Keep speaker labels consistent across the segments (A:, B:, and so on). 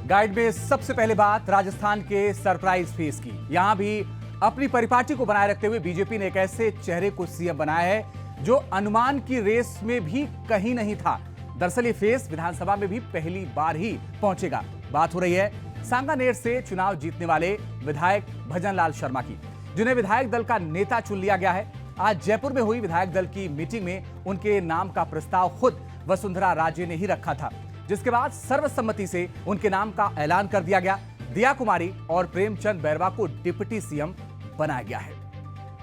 A: Guide में सबसे पहले बात राजस्थान के सरप्राइज फेस की। यहां भी अपनी परिपाटी को बनाए रखते हुए बीजेपी ने एक ऐसे चेहरे को सीएम बनाया है जो अनुमान की रेस में भी कहीं नहीं था। दरअसल ये फेस विधानसभा में भी पहली बार ही पहुंचेगा। बात हो रही है सांगानेर से चुनाव जीतने वाले विधायक भजनलाल शर्मा की, जिन्हें विधायक दल का नेता चुन लिया गया है। आज जयपुर में हुई विधायक दल की मीटिंग में उनके नाम का प्रस्ताव खुद वसुंधरा राजे ने ही रखा था, जिसके बाद सर्वसम्मति से उनके नाम का ऐलान कर दिया गया। दिया कुमारी और प्रेमचंद बैरवा को डिप्टी सीएम बनाया गया है।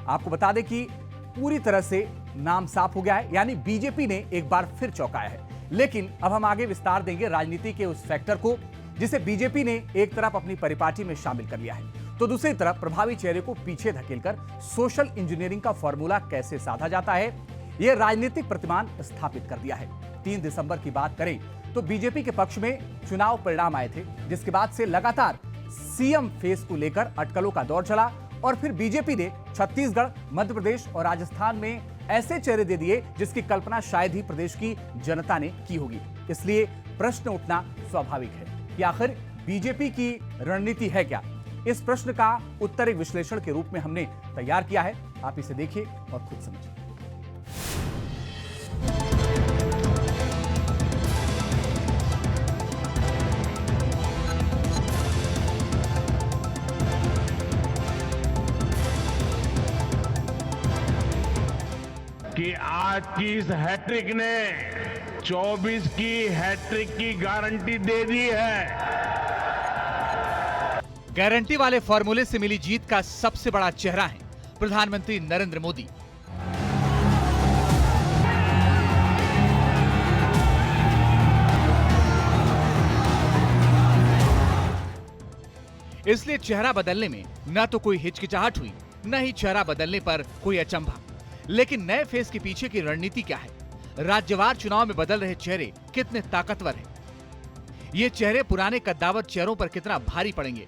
A: आपको बता दें कि पूरी तरह से नाम साफ हो गया है, यानी बीजेपी ने एक बार फिर चौंकाया है। लेकिन अब हम आगे विस्तार देंगे राजनीति के उस फैक्टर को जिसे बीजेपी ने एक तरफ अपनी परिपाटी में शामिल कर लिया है, तो दूसरी तरफ प्रभावी चेहरे को पीछे धकेलकर सोशल इंजीनियरिंग का फॉर्मूला कैसे साधा जाता है, यह राजनीतिक प्रतिमान स्थापित कर दिया है। 3 दिसंबर की बात करें तो बीजेपी के पक्ष में चुनाव परिणाम आए थे, जिसके बाद से लगातार सीएम फेस को लेकर अटकलों का दौर चला और फिर बीजेपी ने छत्तीसगढ़, मध्य प्रदेश और राजस्थान में ऐसे चेहरे दे दिए जिसकी कल्पना शायद ही प्रदेश की जनता ने की होगी। इसलिए प्रश्न उठना स्वाभाविक है कि आखिर बीजेपी की रणनीति है क्या। इस प्रश्न का उत्तर एक विश्लेषण के रूप में हमने तैयार किया है, आप इसे देखिए और खुद समझिए।
B: कि आज की इस हैट्रिक ने 24 की हैट्रिक की गारंटी दे दी है।
C: गारंटी वाले फॉर्मूले से मिली जीत का सबसे बड़ा चेहरा है प्रधानमंत्री नरेंद्र मोदी। इसलिए चेहरा बदलने में न तो कोई हिचकिचाहट हुई, न ही चेहरा बदलने पर कोई अचंभा। लेकिन नए फेस के पीछे की रणनीति क्या है? राज्यवार चुनाव में बदल रहे चेहरे कितने ताकतवर हैं? ये चेहरे पुराने कद्दावर चेहरों पर कितना भारी पड़ेंगे?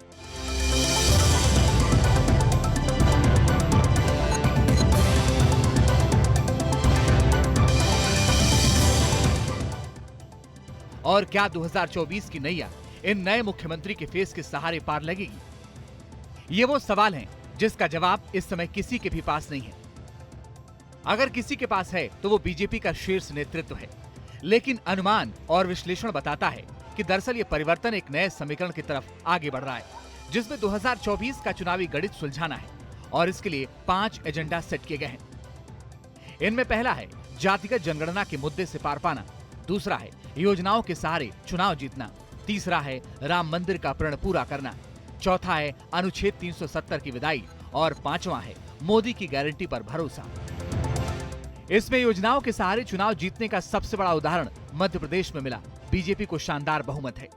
C: और क्या 2024 की नैया इन नए मुख्यमंत्री के फेस के सहारे पार लगेगी? ये वो सवाल हैं जिसका जवाब इस समय किसी के भी पास नहीं है। अगर किसी के पास है तो वो बीजेपी का शीर्ष नेतृत्व है। लेकिन अनुमान और विश्लेषण बताता है कि दरअसल ये परिवर्तन एक नए समीकरण की तरफ आगे बढ़ रहा है, जिसमें 2024 का चुनावी गणित सुलझाना है और इसके लिए 5 एजेंडा सेट किए गए हैं। इनमें पहला है जातिगत जनगणना के मुद्दे से पार पाना, दूसरा है योजनाओं के सहारे चुनाव जीतना, तीसरा है राम मंदिर का प्रण पूरा करना, चौथा है अनुच्छेद 370 की विदाई और पांचवा है मोदी की गारंटी पर भरोसा। इसमें योजनाओं के सहारे चुनाव जीतने का सबसे बड़ा उदाहरण मध्य प्रदेश में मिला। बीजेपी को शानदार बहुमत है,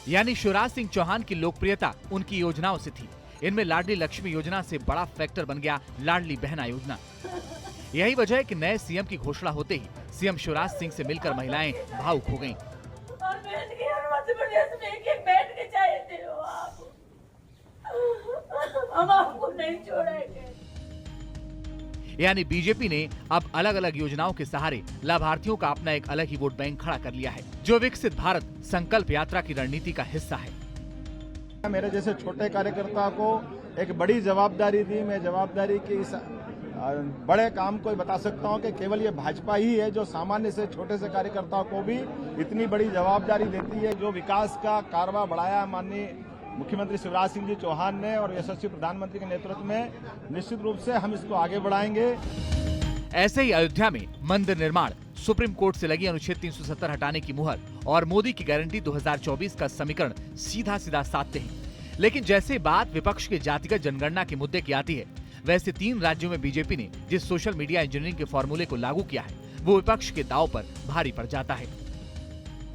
C: यानी शिवराज सिंह चौहान की लोकप्रियता उनकी योजनाओं से थी। इनमें लाडली लक्ष्मी योजना से बड़ा फैक्टर बन गया लाडली बहना योजना। यही वजह है कि नए सीएम की घोषणा होते ही सीएम शिवराज सिंह से मिलकर महिलाएं भावुक हो गईं।
D: हम आपको नहीं छोड़ेंगे।
C: यानी बीजेपी ने अब अलग अलग योजनाओं के सहारे लाभार्थियों का अपना एक अलग ही वोट बैंक खड़ा कर लिया है, जो विकसित भारत संकल्प यात्रा की रणनीति का हिस्सा है।
E: मेरे जैसे छोटे कार्यकर्ता को एक बड़ी जवाबदारी दी। मैं जवाबदारी की इस बड़े काम को बता सकता हूं कि केवल ये भाजपा ही है जो सामान्य से छोटे से कार्यकर्ताओं को भी इतनी बड़ी जवाबदारी देती है। जो विकास का कारवा बढ़ाया माननीय मुख्यमंत्री शिवराज सिंह जी चौहान ने और यशस्वी प्रधानमंत्री के नेतृत्व में, निश्चित रूप से हम इसको आगे बढ़ाएंगे।
C: ऐसे ही अयोध्या में मंदिर निर्माण, सुप्रीम कोर्ट से लगी अनुच्छेद 370 हटाने की मुहर और मोदी की गारंटी 2024 का समीकरण सीधा सीधा साधते हैं। लेकिन जैसे बात विपक्ष के जातिगत जनगणना के मुद्दे की आती है, वैसे 3 राज्यों में बीजेपी ने जिस सोशल मीडिया इंजीनियरिंग के फॉर्मूले को लागू किया है, वो विपक्ष के दांव पर भारी पड़ जाता है।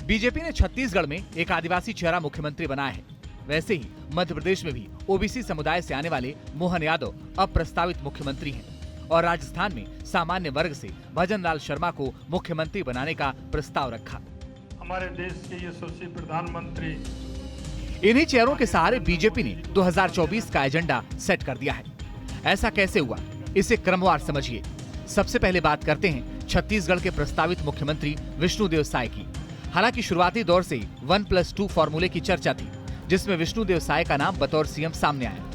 C: बीजेपी ने छत्तीसगढ़ में एक आदिवासी चेहरा मुख्यमंत्री बनाया है। वैसे ही मध्य प्रदेश में भी ओबीसी समुदाय से आने वाले मोहन यादव अब प्रस्तावित मुख्यमंत्री हैं और राजस्थान में सामान्य वर्ग से भजनलाल शर्मा को मुख्यमंत्री बनाने का प्रस्ताव रखा।
F: हमारे देश के यशस्वी प्रधानमंत्री,
C: इन्हीं चेहरों के सहारे बीजेपी ने 2024 का एजेंडा सेट कर दिया है। ऐसा कैसे हुआ, इसे क्रमवार समझिए। सबसे पहले बात करते हैं छत्तीसगढ़ के प्रस्तावित मुख्यमंत्री विष्णुदेव साय की। हालांकि शुरुआती दौर से ही 1+2 फॉर्मूले की चर्चा थी, जिसमें विष्णुदेव साय का नाम बतौर सीएम सामने आया।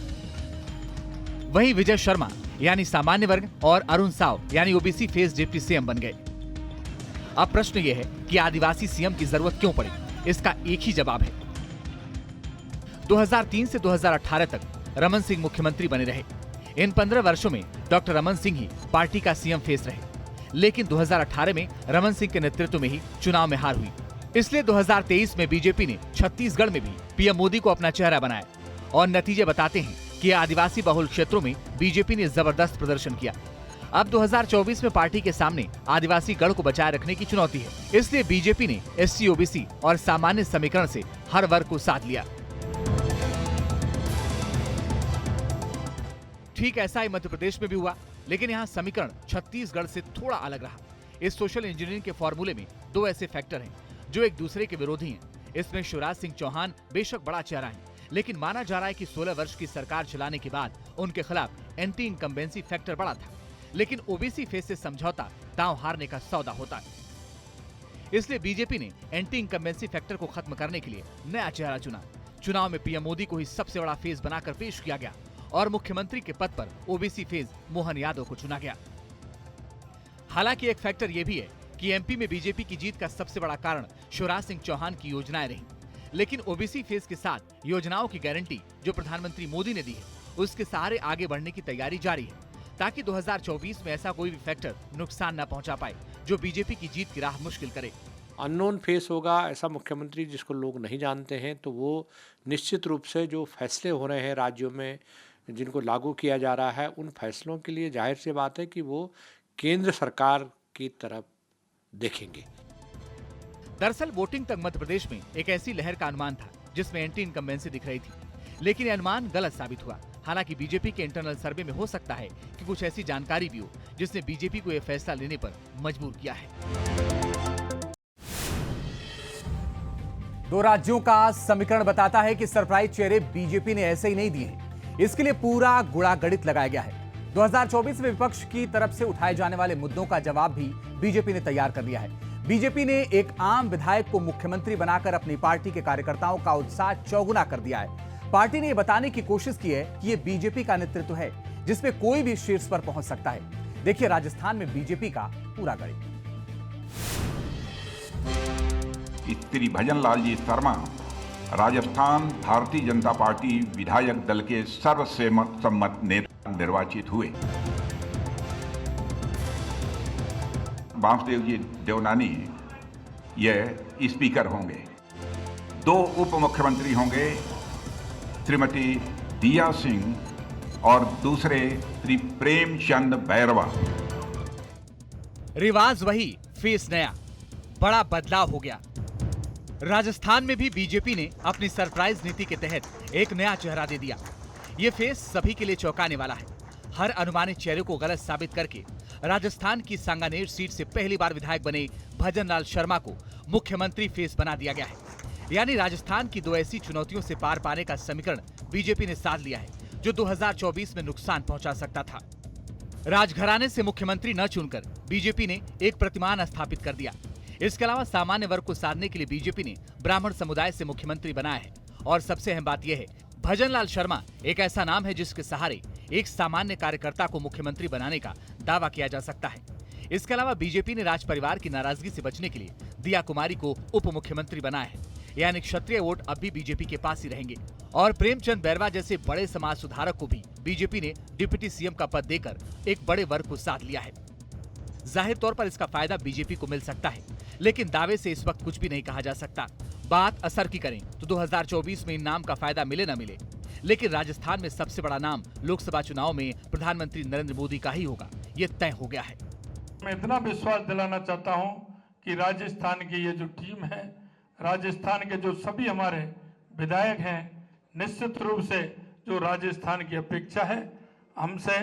C: वहीं विजय शर्मा यानी सामान्य वर्ग और अरुण साव यानी ओबीसी फेस डिप्टी सीएम बन गए। अब प्रश्न यह है कि आदिवासी सीएम की जरूरत क्यों पड़ी? इसका एक ही जवाब है। 2003 से 2018 तक रमन सिंह मुख्यमंत्री बने रहे। इन 15 वर्षों में डॉक्टर रमन सिंह ही पार्टी का सीएम फेस रहे, लेकिन 2018 में रमन सिंह के नेतृत्व में ही चुनाव में हार हुई। इसलिए 2023 में बीजेपी ने छत्तीसगढ़ में भी पीएम मोदी को अपना चेहरा बनाया और नतीजे बताते हैं कि आदिवासी बहुल क्षेत्रों में बीजेपी ने जबरदस्त प्रदर्शन किया। अब 2024 में पार्टी के सामने आदिवासी गढ़ को बचाए रखने की चुनौती है। इसलिए बीजेपी ने एससी, ओबीसी और सामान्य समीकरण से हर वर्ग को साथ लिया। ठीक ऐसा ही मध्य प्रदेश में भी हुआ, लेकिन यहाँ समीकरण छत्तीसगढ़ से थोड़ा अलग रहा। इस सोशल इंजीनियरिंग के फॉर्मूले में दो ऐसे फैक्टर हैं जो एक दूसरे के विरोधी हैं। इसमें शिवराज सिंह चौहान बेशक बड़ा चेहरा है, लेकिन माना जा रहा है कि 16 वर्ष की सरकार चलाने के बाद उनके खिलाफ एंटी इनकम्बेंसी फैक्टर बड़ा था। लेकिन ओबीसी फेस से समझौता दांव हारने का सौदा होता है। इसलिए बीजेपी ने एंटी इनकम्बेंसी फैक्टर को खत्म करने के लिए नया चेहरा चुना। चुनाव में पीएम मोदी को ही सबसे बड़ा फेस बनाकर पेश किया गया और मुख्यमंत्री के पद पर ओबीसी फेस मोहन यादव को चुना गया। हालांकि एक फैक्टर यह भी है कि एमपी में बीजेपी की जीत का सबसे बड़ा कारण शिवराज सिंह चौहान की योजनाएं रही। लेकिन ओबीसी फेस के साथ योजनाओं की गारंटी जो प्रधानमंत्री मोदी ने दी है, उसके सहारे आगे बढ़ने की तैयारी जारी है, ताकि 2024 में ऐसा कोई भी फैक्टर नुकसान न पहुंचा पाए जो बीजेपी की जीत की राह मुश्किल करे।
G: अननोन फेस होगा ऐसा मुख्यमंत्री जिसको लोग नहीं जानते हैं, तो वो निश्चित रूप से जो फैसले हो रहे हैं राज्यों में जिनको लागू किया जा रहा है, उन फैसलों के लिए जाहिर सी बात है कि वो केंद्र सरकार की तरफ देखेंगे।
C: दरअसल वोटिंग तक मध्य प्रदेश में एक ऐसी लहर का अनुमान था जिसमें एंटी इनकम्बेंसी दिख रही थी, लेकिन यह अनुमान गलत साबित हुआ। हालांकि बीजेपी के इंटरनल सर्वे में हो सकता है कि कुछ ऐसी जानकारी भी हो जिसने बीजेपी को यह फैसला लेने पर मजबूर किया है।
A: दो राज्यों का समीकरण बताता है कि सरप्राइज चेहरे बीजेपी ने ऐसे ही नहीं दिए हैं। इसके लिए पूरा गुड़ा गणित लगाया गया है। 2024 में विपक्ष की तरफ से उठाए जाने वाले मुद्दों का जवाब भी बीजेपी ने तैयार कर लिया है। बीजेपी ने एक आम विधायक को मुख्यमंत्री बनाकर अपनी पार्टी के कार्यकर्ताओं का उत्साह चौगुना कर दिया है। पार्टी ने यह बताने की कोशिश की है कि यह बीजेपी का नेतृत्व है जिसमें कोई भी शीर्ष पर पहुंच सकता है। देखिए राजस्थान में बीजेपी का पूरा गणित।
H: श्री भजन लाल जी शर्मा राजस्थान भारतीय जनता पार्टी विधायक दल के सर्वसम्मत नेता निर्वाचित हुए। वासुदेव जी देवनानी यह स्पीकर होंगे। दो उप मुख्यमंत्री होंगे, श्रीमती दिया सिंह और दूसरे श्री प्रेमचंद बैरवा।
C: रिवाज वही, फेस नया, बड़ा बदलाव हो गया। राजस्थान में भी बीजेपी ने अपनी सरप्राइज नीति के तहत एक नया चेहरा दे दिया। ये फेस सभी के लिए चौंकाने वाला है। हर अनुमानित चेहरे को गलत साबित करके राजस्थान की सांगानेर सीट से पहली बार विधायक बने भजन लाल शर्मा को मुख्यमंत्री फेस बना दिया गया है। यानी राजस्थान की दो ऐसी चुनौतियों से पार पाने का समीकरण बीजेपी ने साध लिया है जो 2024 में नुकसान पहुंचा सकता था। राजघराने से मुख्यमंत्री न चुनकर बीजेपी ने एक प्रतिमान स्थापित कर दिया। इसके अलावा सामान्य वर्ग को साधने के लिए बीजेपी ने ब्राह्मण समुदाय से मुख्यमंत्री बनाया है। और सबसे अहम बात यह है, भजन लाल शर्मा एक ऐसा नाम है जिसके सहारे एक सामान्य कार्यकर्ता को मुख्यमंत्री बनाने का दावा किया जा सकता है। इसके अलावा बीजेपी ने राज परिवार की नाराजगी से बचने के लिए दिया कुमारी को उप मुख्यमंत्री बनाया है। यानी क्षत्रिय वोट अब भी बीजेपी के पास ही रहेंगे। और प्रेमचंद बैरवा जैसे बड़े समाज सुधारक को भी बीजेपी ने डिप्टी सीएम का पद देकर एक बड़े वर्ग को साध लिया है। जाहिर तौर पर इसका फायदा बीजेपी को मिल सकता है, लेकिन दावे से इस वक्त कुछ भी नहीं कहा जा सकता। बात असर की करें तो 2024 में इन नाम का फायदा मिले न मिले, लेकिन राजस्थान में सबसे बड़ा नाम लोकसभा चुनाव में प्रधानमंत्री नरेंद्र मोदी का ही होगा, ये तय हो गया है।
F: मैं इतना विश्वास दिलाना चाहता हूं कि राजस्थान की ये जो टीम है, राजस्थान के जो सभी हमारे विधायक हैं, निश्चित रूप से जो राजस्थान की अपेक्षा है हमसे,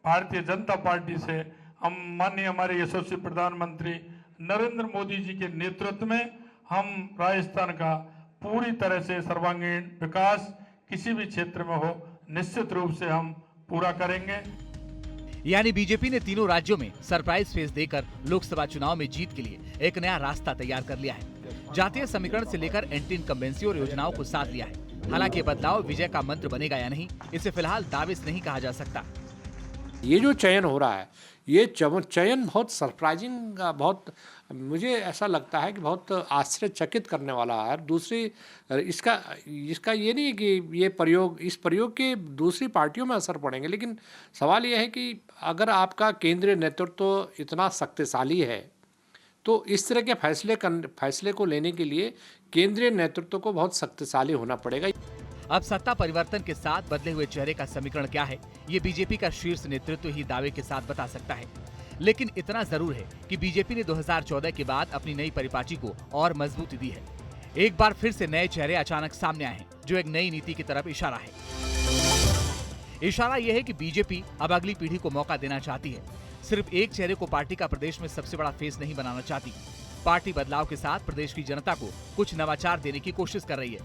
F: भारतीय जनता पार्टी से, हम माननीय हमारे यशस्वी प्रधानमंत्री नरेंद्र मोदी जी के नेतृत्व में हम राजस्थान का पूरी तरह से सर्वांगीण विकास किसी भी क्षेत्र में हो, निश्चित रूप से हम पूरा करेंगे।
C: यानी बीजेपी ने तीनों राज्यों में सरप्राइज फेस देकर लोकसभा चुनाव में जीत के लिए एक नया रास्ता तैयार कर लिया है। जातीय समीकरण से लेकर एंटी इनकम्बेंसी और योजनाओं को साथ लिया है। हालांकि ये बदलाव विजय का मंत्र बनेगा या नहीं, इसे फिलहाल दावे से नहीं कहा जा सकता।
G: ये जो चयन हो रहा है, ये चयन बहुत सरप्राइजिंग, बहुत मुझे ऐसा लगता है कि बहुत आश्चर्यचकित करने वाला है। दूसरी इसका ये नहीं है कि इस प्रयोग के दूसरी पार्टियों में असर पड़ेंगे, लेकिन सवाल ये है कि अगर आपका केंद्रीय नेतृत्व इतना शक्तिशाली है तो इस तरह के फैसले को लेने के लिए केंद्रीय नेतृत्व को बहुत शक्तिशाली होना पड़ेगा।
C: अब सत्ता परिवर्तन के साथ बदले हुए चेहरे का समीकरण क्या है, ये बीजेपी का शीर्ष नेतृत्व ही दावे के साथ बता सकता है। लेकिन इतना जरूर है कि बीजेपी ने 2014 के बाद अपनी नई परिपाटी को और मजबूती दी है। एक बार फिर से नए चेहरे अचानक सामने आए हैं, जो एक नई नीति की तरफ इशारा है। इशारा यह है कि बीजेपी अब अगली पीढ़ी को मौका देना चाहती है। सिर्फ एक चेहरे को पार्टी का प्रदेश में सबसे बड़ा फेस नहीं बनाना चाहती। पार्टी बदलाव के साथ प्रदेश की जनता को कुछ नवाचार देने की कोशिश कर रही है,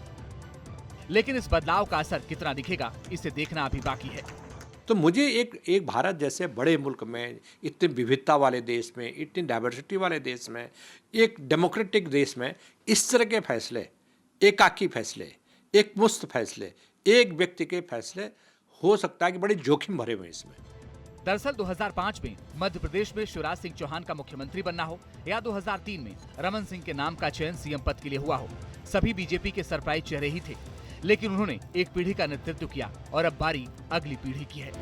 C: लेकिन इस बदलाव का असर कितना दिखेगा, इसे देखना अभी बाकी है।
G: तो मुझे एक भारत जैसे बड़े मुल्क में, इतनी विविधता वाले देश में, इतनी डाइवर्सिटी वाले देश में, एक डेमोक्रेटिक देश में इस तरह के फैसले, एकाकी फैसले, एक मुश्त फैसले, एक व्यक्ति के फैसले हो सकता है कि बड़े जोखिम भरे हुए इसमें।
C: दरअसल 2005 में मध्य प्रदेश में शिवराज सिंह चौहान का मुख्यमंत्री बनना हो या 2003 में रमन सिंह के नाम का चयन सीएम पद के लिए हुआ हो, सभी बीजेपी के सरप्राइज चेहरे ही थे। लेकिन उन्होंने एक पीढ़ी का नेतृत्व किया और अब बारी अगली पीढ़ी की है।